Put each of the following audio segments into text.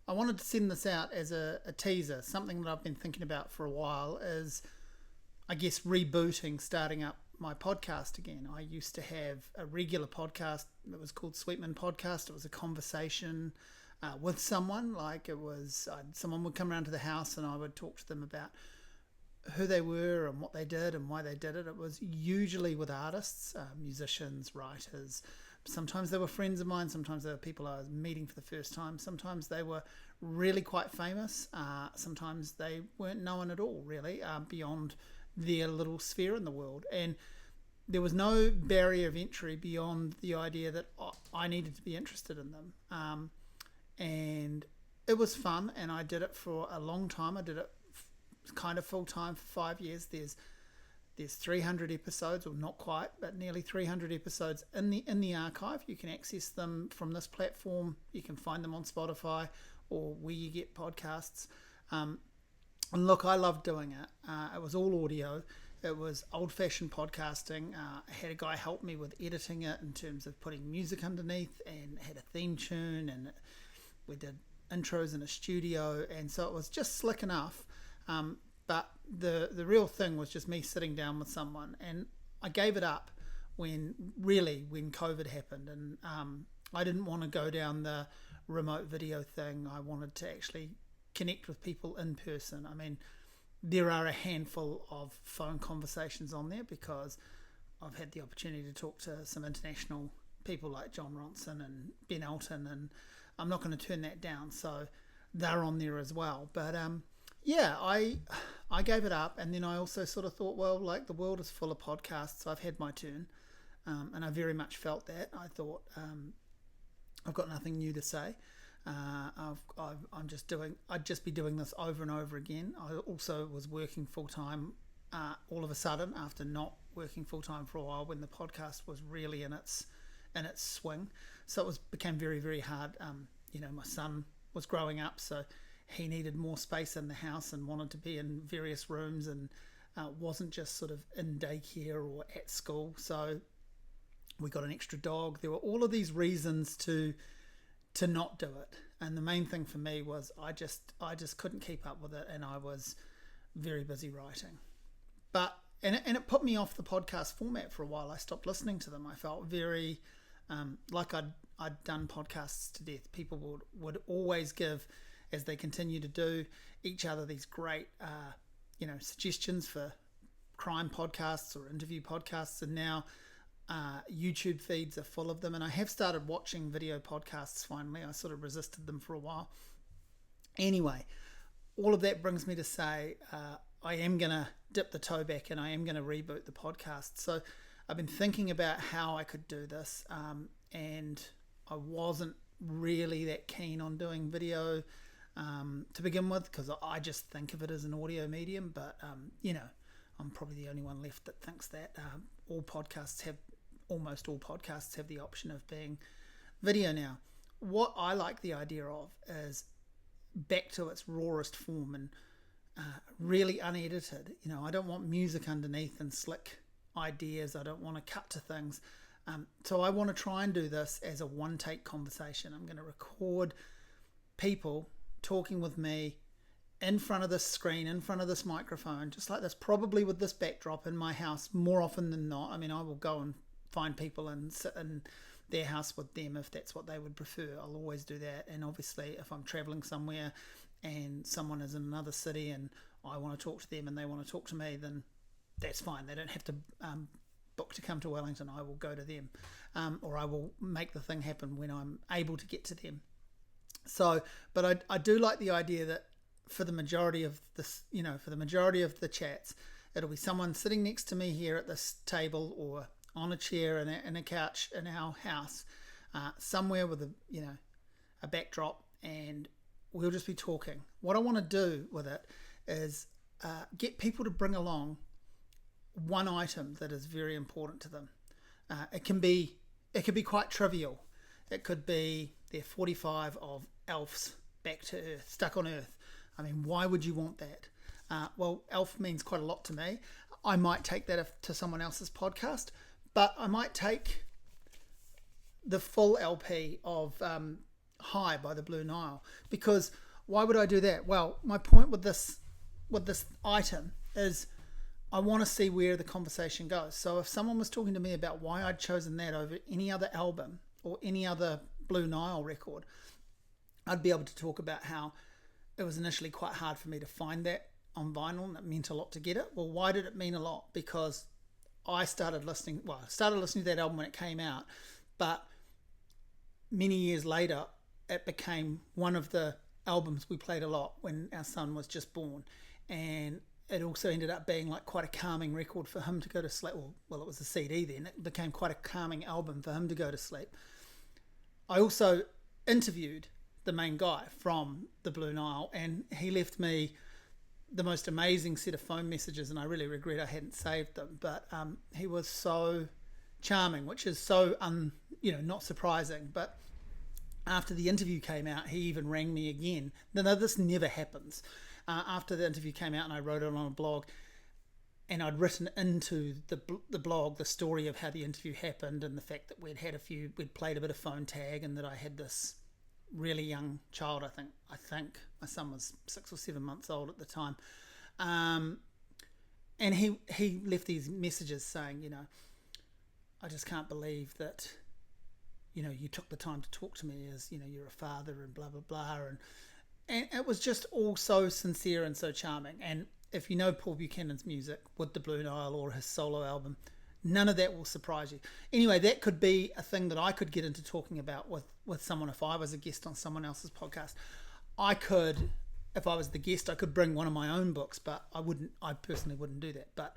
I wanted to send this out as a teaser. Something that I've been thinking about for a while is, I guess, starting up my podcast again. I used to have a regular podcast that was called Sweetman Podcast. It was a conversation with someone. Like someone would come around to the house and I would talk to them about who they were and what they did and why they did it. It was usually with artists, musicians, writers. Sometimes they were friends of mine. Sometimes they were people I was meeting for the first time. Sometimes they were really quite famous. Sometimes they weren't known at all, really, beyond their little sphere in the world. And there was no barrier of entry beyond the idea that I needed to be interested in them. And it was fun, and I did it for a long time. I did it kind of full time for 5 years. There's 300 episodes, or not quite, but nearly 300 episodes in the archive. You can access them from this platform. You can find them on Spotify or where you get podcasts. And look, I loved doing it. It was all audio. It was old-fashioned podcasting. I had a guy help me with editing it in terms of putting music underneath, and had a theme tune, and we did intros in a studio, and so it was just slick enough. But the real thing was just me sitting down with someone, and I gave it up when COVID happened, and I didn't want to go down the remote video thing. I wanted to actually connect with people in person. I mean, there are a handful of phone conversations on there because I've had the opportunity to talk to some international people like John Ronson and Ben Elton, and I'm not going to turn that down, so they're on there as well. But yeah, I gave it up, and then I also sort of thought, well, like, the world is full of podcasts. I've had my turn, and I very much felt that. I thought, I've got nothing new to say. I'd just be doing this over and over again. I also was working full time all of a sudden, after not working full time for a while, when the podcast was really in its swing. So it became very, very hard. My son was growing up, so he needed more space in the house and wanted to be in various rooms, and wasn't just sort of in daycare or at school. So we got an extra dog. There were all of these reasons to not do it, and the main thing for me was I just couldn't keep up with it, and I was very busy writing. But and it put me off the podcast format for a while. I stopped listening to them. I felt very like I'd done podcasts to death. People would always give, as they continue to do, each other these great suggestions for crime podcasts or interview podcasts, and now YouTube feeds are full of them. And I have started watching video podcasts finally. I sort of resisted them for a while. Anyway, all of that brings me to say I am going to dip the toe back, and I am going to reboot the podcast. So I've been thinking about how I could do this, and I wasn't really that keen on doing video to begin with, because I just think of it as an audio medium. But I'm probably the only one left that thinks that. Almost all podcasts have the option of being video now. What I like the idea of is back to its rawest form, and really unedited. I don't want music underneath and slick ideas. I don't want to cut to things. So I want to try and do this as a one-take conversation. I'm going to record people talking with me in front of this screen, in front of this microphone, just like this, probably with this backdrop in my house more often than not. I mean, I will go and find people and sit in their house with them if that's what they would prefer. I'll always do that. And obviously, if I'm traveling somewhere and someone is in another city and I want to talk to them and they want to talk to me, then that's fine. They don't have to book to come to Wellington. I will go to them, or I will make the thing happen when I'm able to get to them. So, but I do like the idea that for the majority of this, for the majority of the chats, it'll be someone sitting next to me here at this table, or on a chair in a couch in our house, somewhere with a backdrop, and we'll just be talking. What I want to do with it is get people to bring along one item that is very important to them. It can be quite trivial. It could be their 45 of Elf's back to Earth, stuck on Earth. I mean, why would you want that? Well, Elf means quite a lot to me. I might take that to someone else's podcast, but I might take the full LP of High by the Blue Nile. Because why would I do that? Well, my point with this item is I want to see where the conversation goes. So if someone was talking to me about why I'd chosen that over any other album or any other Blue Nile record, I'd be able to talk about how it was initially quite hard for me to find that on vinyl and it meant a lot to get it. Well, why did it mean a lot? Because I started listening to that album when it came out, but many years later, it became one of the albums we played a lot when our son was just born. And it also ended up being like quite a calming record for him to go to sleep. Well, it was a CD then. It became quite a calming album for him to go to sleep. I also interviewed the main guy from the Blue Nile, and he left me the most amazing set of phone messages, and I really regret I hadn't saved them. But he was so charming, which is so not surprising. But after the interview came out, he even rang me again. Now, this never happens. After the interview came out and I wrote it on a blog, and I'd written into the blog the story of how the interview happened and the fact that we'd played a bit of phone tag, and that I had this really young child. I think my son was 6 or 7 months old at the time. And he left these messages saying, I just can't believe that, you took the time to talk to me as, you're a father and blah, blah, blah. And it was just all so sincere and so charming. And if you know Paul Buchanan's music with the Blue Nile or his solo album, none of that will surprise you. Anyway, that could be a thing that I could get into talking about with someone if I was a guest on someone else's podcast. If I was the guest, I could bring one of my own books, but I personally wouldn't do that. But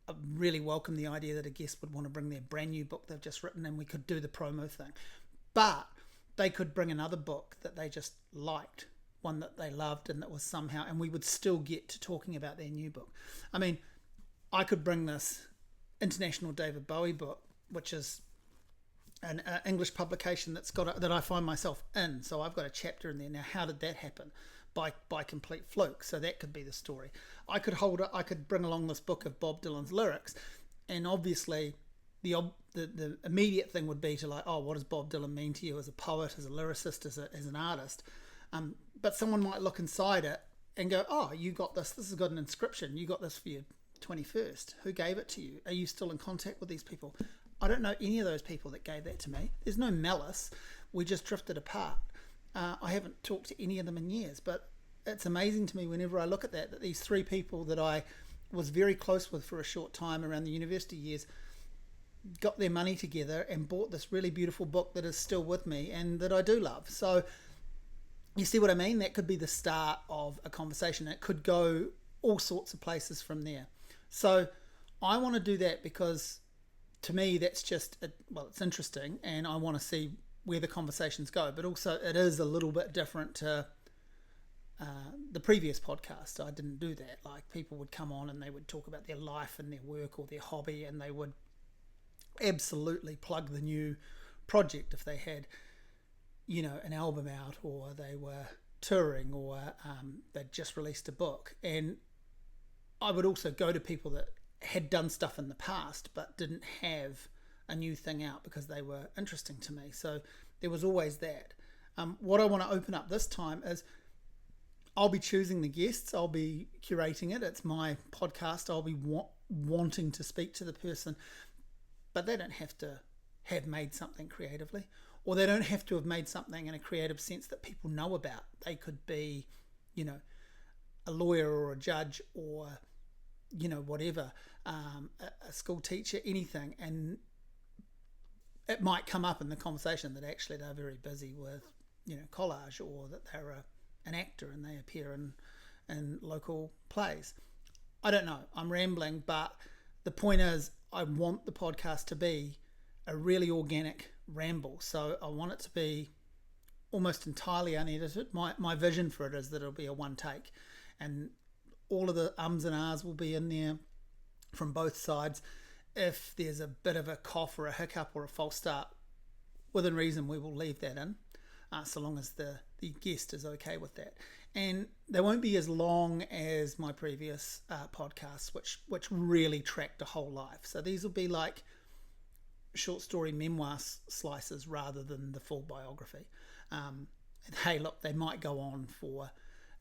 I really welcome the idea that a guest would want to bring their brand new book they've just written, and we could do the promo thing. But they could bring another book that they just liked, one that they loved, and that was somehow, and we would still get to talking about their new book. I mean, I could bring this International David Bowie book, which is an English publication that I find myself in. So I've got a chapter in there. Now, how did that happen? By complete fluke. So that could be the story. I could bring along this book of Bob Dylan's lyrics, and obviously the immediate thing would be to what does Bob Dylan mean to you as a poet, as a lyricist, as an artist? But someone might look inside it and go, oh, you got this. This has got an inscription. You got this for your 21st. Who gave it to you? Are you still in contact with these people? I don't know any of those people that gave that to me. There's no malice. We just drifted apart. I haven't talked to any of them in years, but it's amazing to me whenever I look at that these three people that I was very close with for a short time around the university years got their money together and bought this really beautiful book that is still with me and that I do love. So you see what I mean? That could be the start of a conversation. It could go all sorts of places from there. So I want to do that because to me that's just, it's interesting, and I want to see where the conversations go. But also it is a little bit different to the previous podcast. I didn't do that. Like, people would come on and they would talk about their life and their work or their hobby, and they would absolutely plug the new project if they had, an album out, or they were touring, or they'd just released a book. And I would also go to people that had done stuff in the past but didn't have a new thing out because they were interesting to me. So there was always that. What I want to open up this time is I'll be choosing the guests. I'll be curating it. It's my podcast. I'll be wanting to speak to the person, but they don't have to have made something creatively, or they don't have to have made something in a creative sense that people know about. They could be, a lawyer or a judge or, whatever, a school teacher, anything. And it might come up in the conversation that actually they're very busy with, collage, or that they're an actor and they appear in local plays. I don't know. I'm rambling, but the point is I want the podcast to be a really organic ramble. So I want it to be almost entirely unedited. My vision for it is that it'll be a one take, and all of the ums and ahs will be in there from both sides. If there's a bit of a cough or a hiccup or a false start, within reason, we will leave that in, so long as the guest is okay with that. And they won't be as long as my previous podcasts, which really tracked a whole life. So these will be like short story memoir slices rather than the full biography. hey, look, they might go on for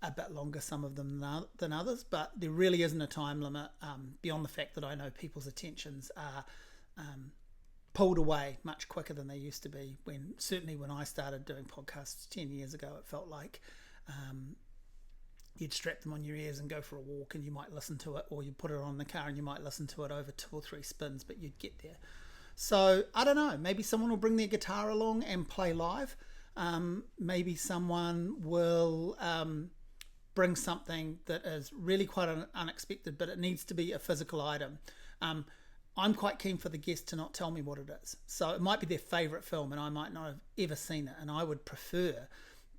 a bit longer, some of them than others, but there really isn't a time limit beyond the fact that I know people's attentions are pulled away much quicker than they used to be. Certainly when I started doing podcasts 10 years ago, it felt like you'd strap them on your ears and go for a walk and you might listen to it, or you put it on in the car and you might listen to it over 2 or 3 spins, but you'd get there. So I don't know, maybe someone will bring their guitar along and play live. Maybe someone will bring something that is really quite unexpected, but it needs to be a physical item. I'm quite keen for the guest to not tell me what it is. So it might be their favourite film and I might not have ever seen it, and I would prefer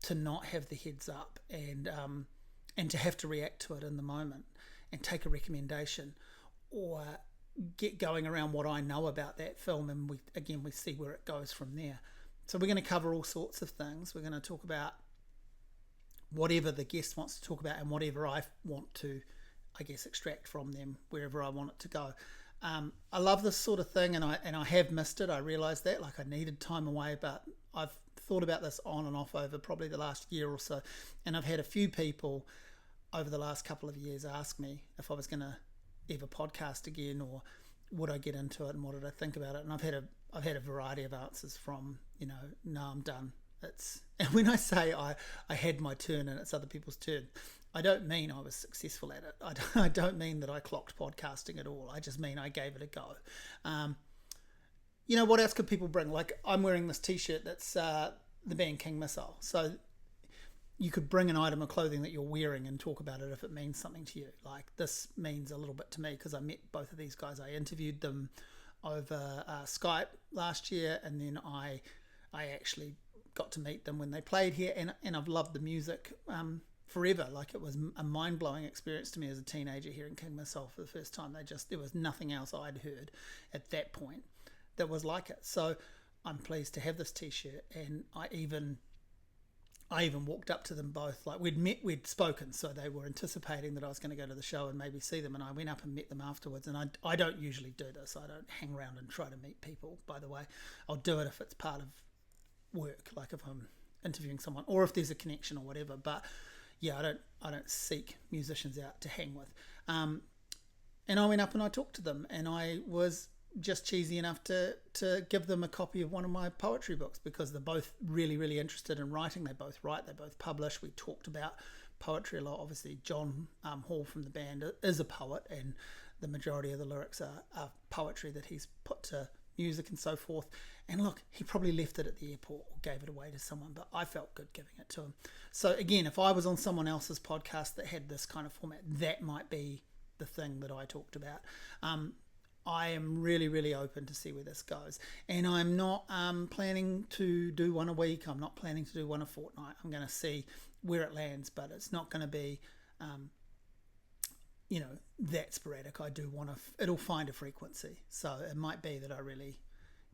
to not have the heads up and to have to react to it in the moment and take a recommendation, or get going around what I know about that film, and we see where it goes from there. So we're going to cover all sorts of things. We're going to talk about whatever the guest wants to talk about and whatever I want to, I guess, extract from them wherever I want it to go. I love this sort of thing, and I have missed it. I realised that, like, I needed time away, but I've thought about this on and off over probably the last year or so, and I've had a few people over the last couple of years ask me if I was going to ever podcast again, or would I get into it, and what did I think about it. And I've had a variety of answers from, no, I'm done. And when I say I had my turn and it's other people's turn, I don't mean I was successful at it. I don't mean that I clocked podcasting at all. I just mean I gave it a go. What else could people bring? Like, I'm wearing this t-shirt that's the band King Missile. So you could bring an item of clothing that you're wearing and talk about it if it means something to you. Like, this means a little bit to me because I met both of these guys. I interviewed them over Skype last year, and then I actually got to meet them when they played here, and I've loved the music forever. Like, it was a mind-blowing experience to me as a teenager hearing King Missile for the first time. There was nothing else I'd heard at that point that was like it. So I'm pleased to have this t-shirt, and I even walked up to them both. Like, we'd spoken, so they were anticipating that I was going to go to the show and maybe see them, and I went up and met them afterwards. And I don't usually do this. I don't hang around and try to meet people, by the way. I'll do it if it's part of work, like if I'm interviewing someone or if there's a connection or whatever. But yeah, I don't seek musicians out to hang with. And I went up and I talked to them, and I was just cheesy enough to give them a copy of one of my poetry books, because they're both really, really interested in writing. They both write, they both publish. We talked about poetry a lot. Obviously, John Hall from the band is a poet, and the majority of the lyrics are poetry that he's put to music and so forth. And look, he probably left it at the airport or gave it away to someone, but I felt good giving it to him. So again, if I was on someone else's podcast that had this kind of format, that might be the thing that I talked about. I am really, really open to see where this goes. And I'm not planning to do one a week. I'm not planning to do one a fortnight. I'm going to see where it lands, but it's not going to be, that sporadic. I do want to, it'll find a frequency. So it might be that I really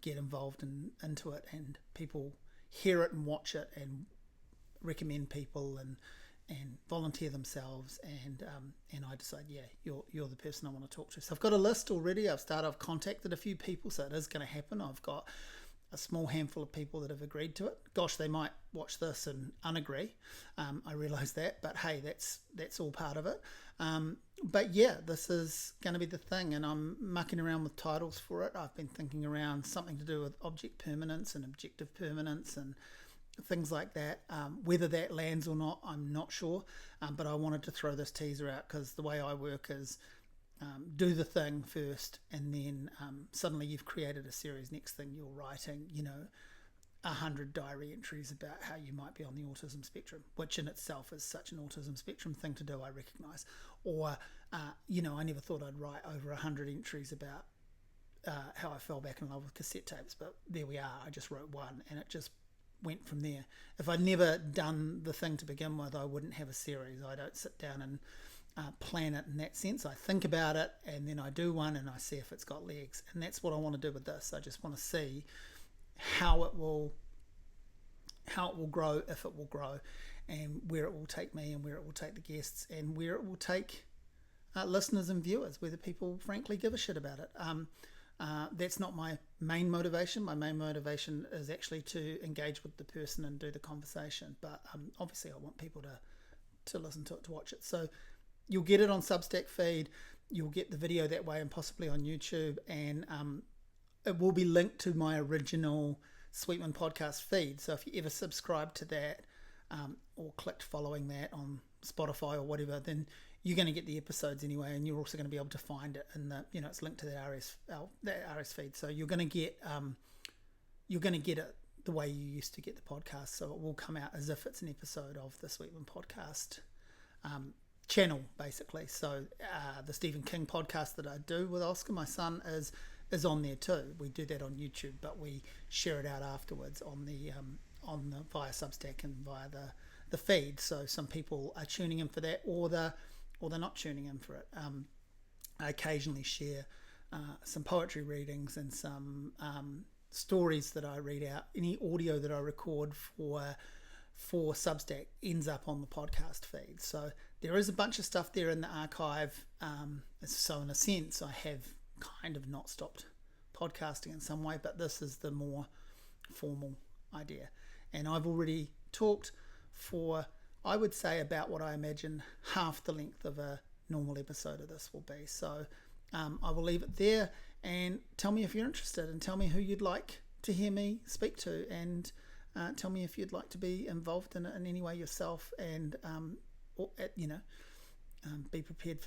get involved into it, and people hear it and watch it and recommend people and volunteer themselves, and I decide, yeah, you're the person I want to talk to. So I've got a list already. I've contacted a few people, so it is going to happen. I've got a small handful of people that have agreed to it. Gosh, they might watch this and unagree. I realise that, but hey, that's all part of it. But yeah, this is going to be the thing, and I'm mucking around with titles for it. I've been thinking around something to do with object permanence and objective permanence and things like that. Whether that lands or not, I'm not sure, but I wanted to throw this teaser out because the way I work is do the thing first, and then suddenly you've created a series. Next thing you're writing 100 diary entries about how you might be on the autism spectrum, which in itself is such an autism spectrum thing to do, I recognise. Or I never thought I'd write over 100 entries about how I fell back in love with cassette tapes, but there we are. I just wrote one, and it just went from there. If I'd never done the thing to begin with, I wouldn't have a series. I don't sit down and plan it in that sense. I think about it, and then I do one, and I see if it's got legs. And that's what I want to do with this. I just want to see how it will grow, if it will grow, and where it will take me, and where it will take the guests, and where it will take listeners and viewers, whether people frankly give a shit about it. That's not my main motivation. My main motivation is actually to engage with the person and do the conversation. But obviously I want people to listen to it, to watch it. So you'll get it on Substack feed. You'll get the video that way and possibly on YouTube. And it will be linked to my original Sweetman Podcast feed. So if you ever subscribe to that or clicked following that on Spotify or whatever, then you're going to get the episodes anyway, and you're also going to be able to find it in the, it's linked to the RS feed. So you're going to get it the way you used to get the podcast. So it will come out as if it's an episode of the Sweetman Podcast channel, basically. So the Stephen King podcast that I do with Oscar, my son, is on there too. We do that on YouTube, but we share it out afterwards on the via Substack and via the feed. So some people are tuning in for that, or they're not tuning in for it. I occasionally share some poetry readings and some stories that I read out. Any audio that I record for Substack ends up on the podcast feed. So there is a bunch of stuff there in the archive. So in a sense, I have kind of not stopped podcasting in some way, but this is the more formal idea. And I've already talked for, I would say, about what I imagine half the length of a normal episode of this will be. So I will leave it there, and tell me if you're interested, and tell me who you'd like to hear me speak to, and tell me if you'd like to be involved in it in any way yourself, and be prepared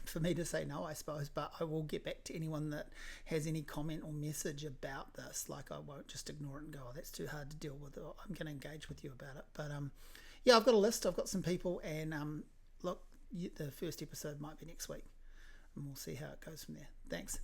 for me to say no, I suppose, but I will get back to anyone that has any comment or message about this. Like, I won't just ignore it and go, oh, that's too hard to deal with, or I'm going to engage with you about it. But yeah, I've got a list, I've got some people, and look, the first episode might be next week, and we'll see how it goes from there. Thanks.